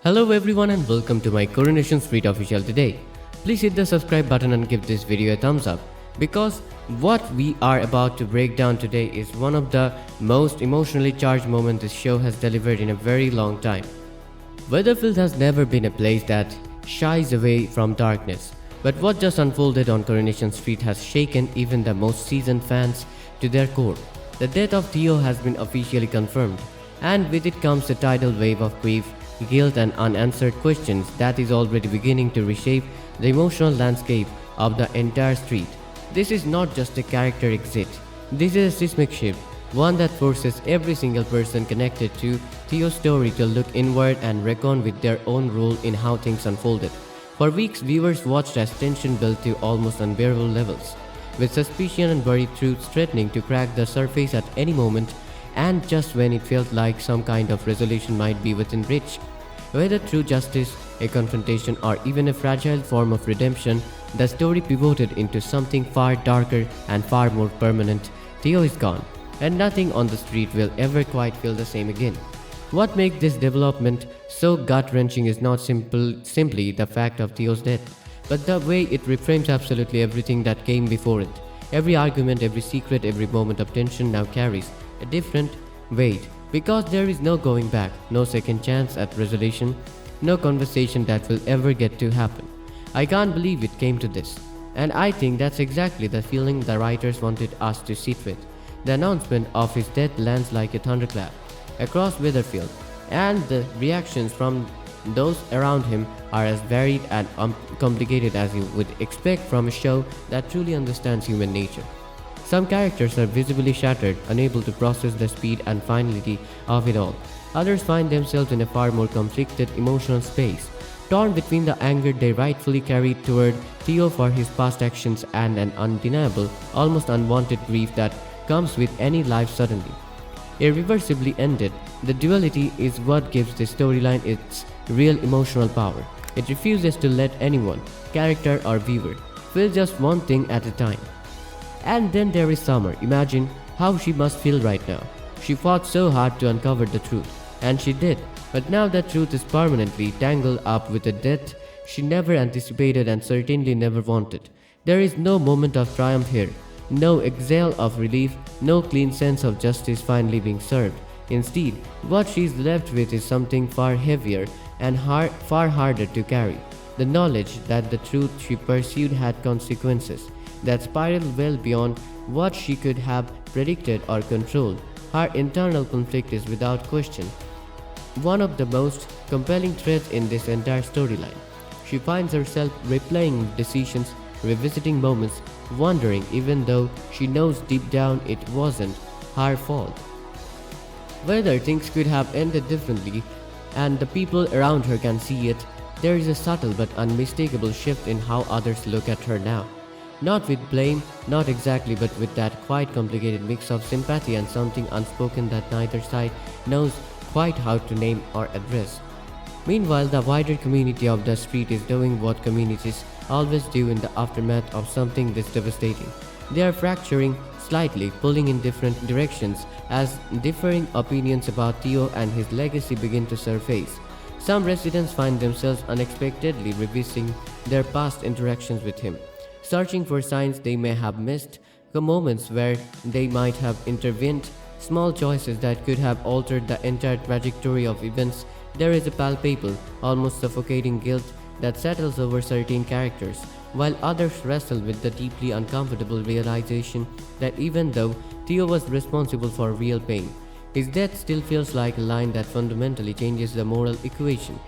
Hello everyone and welcome to my Coronation Street official today. Please hit the subscribe button and give this video a thumbs up because what we are about to break down today is one of the most emotionally charged moments this show has delivered in a very long time. Weatherfield has never been a place that shies away from darkness, but what just unfolded on Coronation Street has shaken even the most seasoned fans to their core. The death of THEO has been officially confirmed, and with it comes a tidal wave of grief, guilt and unanswered questions that is already beginning to reshape the emotional landscape of the entire street. This is not just a character exit, this is a seismic shift, one that forces every single person connected to THEO's story to look inward and reckon with their own role in how things unfolded. For weeks, viewers watched as tension built to almost unbearable levels, with suspicion and buried truths threatening to crack the surface at any moment, and just when it felt like some kind of resolution might be within reach. Whether through justice, a confrontation, or even a fragile form of redemption, the story pivoted into something far darker and far more permanent. THEO is gone, and nothing on the street will ever quite feel the same again. What makes this development so gut-wrenching is not simply the fact of THEO's death, but the way it reframes absolutely everything that came before it. Every argument, every secret, every moment of tension now carries a different weight, because there is no going back, no second chance at resolution, no conversation that will ever get to happen. I can't believe it came to this, and I think that's exactly the feeling the writers wanted us to sit with. The announcement of his death lands like a thunderclap across Weatherfield, and the reactions from those around him are as varied and complicated as you would expect from a show that truly understands human nature. Some characters are visibly shattered, unable to process the speed and finality of it all. Others find themselves in a far more conflicted emotional space, torn between the anger they rightfully carried toward THEO for his past actions and an undeniable, almost unwanted grief that comes with any life suddenly irreversibly ended. The duality is what gives the storyline its real emotional power. It refuses to let anyone, character or viewer, feel just one thing at a time. And then there is Summer. Imagine how she must feel right now. She fought so hard to uncover the truth, and she did, but now that truth is permanently tangled up with a death she never anticipated and certainly never wanted. There is no moment of triumph here, no exhale of relief, no clean sense of justice finally being served. Instead, what she is left with is something far heavier and far harder to carry. The knowledge that the truth she pursued had consequences that spiraled well beyond what she could have predicted or controlled. Her internal conflict is without question one of the most compelling threads in this entire storyline. She finds herself replaying decisions, revisiting moments, wondering even though she knows deep down it wasn't her fault, whether things could have ended differently, and the people around her can see it. There is a subtle but unmistakable shift in how others look at her now. Not with blame, not exactly, but with that quite complicated mix of sympathy and something unspoken that neither side knows quite how to name or address. Meanwhile, the wider community of the street is doing what communities always do in the aftermath of something this devastating. They are fracturing slightly, pulling in different directions as differing opinions about THEO and his legacy begin to surface. Some residents find themselves unexpectedly revisiting their past interactions with him, searching for signs they may have missed, the moments where they might have intervened, small choices that could have altered the entire trajectory of events. There is a palpable, almost suffocating guilt that settles over certain characters, while others wrestle with the deeply uncomfortable realization that even though THEO was responsible for real pain, his death still feels like a line that fundamentally changes the moral equation.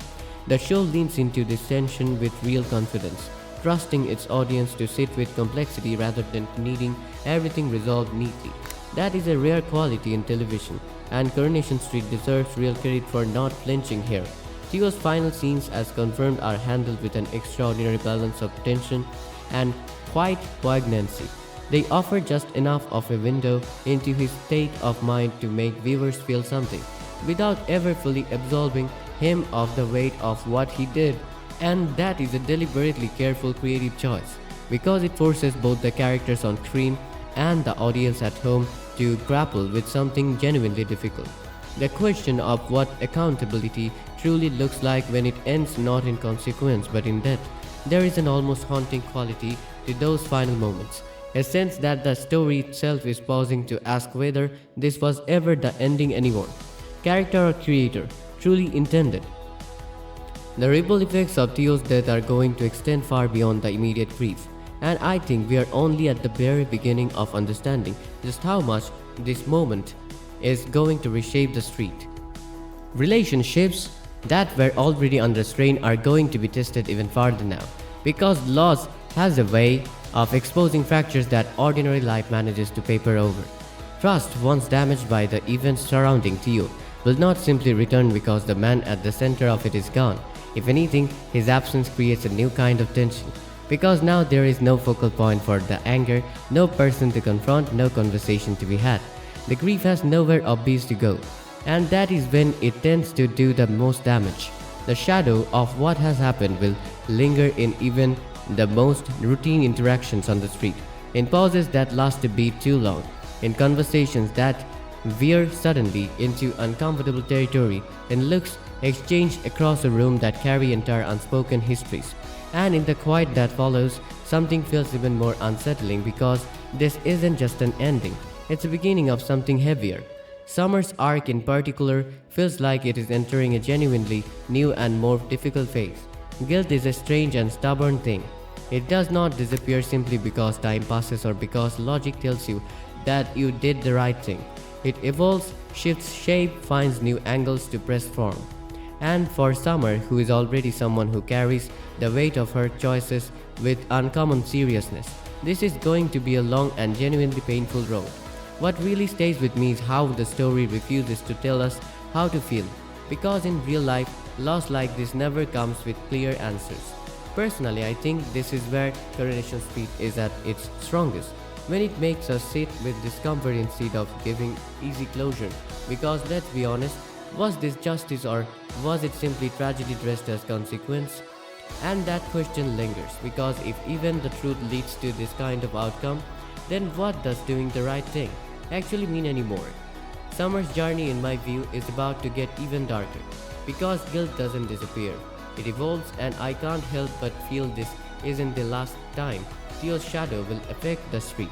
The show leans into this tension with real confidence, trusting its audience to sit with complexity rather than needing everything resolved neatly. That is a rare quality in television, and Coronation Street deserves real credit for not flinching here. THEO's final scenes, as confirmed, are handled with an extraordinary balance of tension and quiet poignancy. They offer just enough of a window into his state of mind to make viewers feel something, without ever fully absolving him of the weight of what he did. And that is a deliberately careful creative choice, because it forces both the characters on screen and the audience at home to grapple with something genuinely difficult. The question of what accountability truly looks like when it ends not in consequence but in death. There is an almost haunting quality to those final moments, a sense that the story itself is pausing to ask whether this was ever the ending anyone, character or creator, truly intended. The ripple effects of THEO's death are going to extend far beyond the immediate grief, and I think we are only at the very beginning of understanding just how much this moment is going to reshape the street. Relationships that were already under strain are going to be tested even further now, because loss has a way of exposing fractures that ordinary life manages to paper over. Trust, once damaged by the events surrounding THEO, will not simply return because the man at the center of it is gone. If anything, his absence creates a new kind of tension, because now there is no focal point for the anger, no person to confront, no conversation to be had. The grief has nowhere obvious to go, and that is when it tends to do the most damage. The shadow of what has happened will linger in even the most routine interactions on the street, in pauses that last a beat too long, in conversations that veer suddenly into uncomfortable territory, in looks exchanged across a room that carry entire unspoken histories. And in the quiet that follows, something feels even more unsettling, because this isn't just an ending, it's the beginning of something heavier. Summer's arc in particular feels like it is entering a genuinely new and more difficult phase. Guilt is a strange and stubborn thing. It does not disappear simply because time passes or because logic tells you that you did the right thing. It evolves, shifts shape, finds new angles to press form. And for Summer, who is already someone who carries the weight of her choices with uncommon seriousness, this is going to be a long and genuinely painful road. What really stays with me is how the story refuses to tell us how to feel, because in real life, loss like this never comes with clear answers. Personally, I think this is where Coronation Street is at its strongest, when it makes us sit with discomfort instead of giving easy closure. Because let's be honest, was this justice or was it simply tragedy dressed as consequence? And that question lingers, because if even the truth leads to this kind of outcome, then what does doing the right thing actually mean anymore? Summer's journey, in my view, is about to get even darker, because guilt doesn't disappear. It evolves, and I can't help but feel this isn't the last time THEO's shadow will affect the street,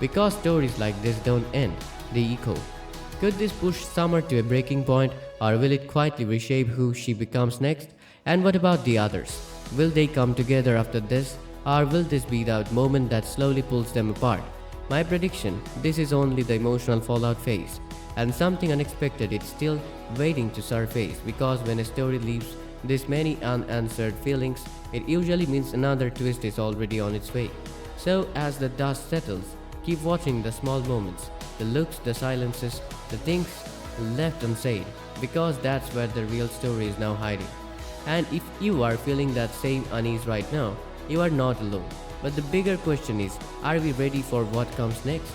because stories like this don't end, they echo. Could this push Summer to a breaking point, or will it quietly reshape who she becomes next? And what about the others? Will they come together after this, or will this be the moment that slowly pulls them apart? My prediction, this is only the emotional fallout phase, and something unexpected is still waiting to surface, because when a story leaves this many unanswered feelings, it usually means another twist is already on its way. So as the dust settles, keep watching the small moments, the looks, the silences, the things left unsaid, because that's where the real story is now hiding. And if you are feeling that same unease right now, you are not alone. But the bigger question is, are we ready for what comes next?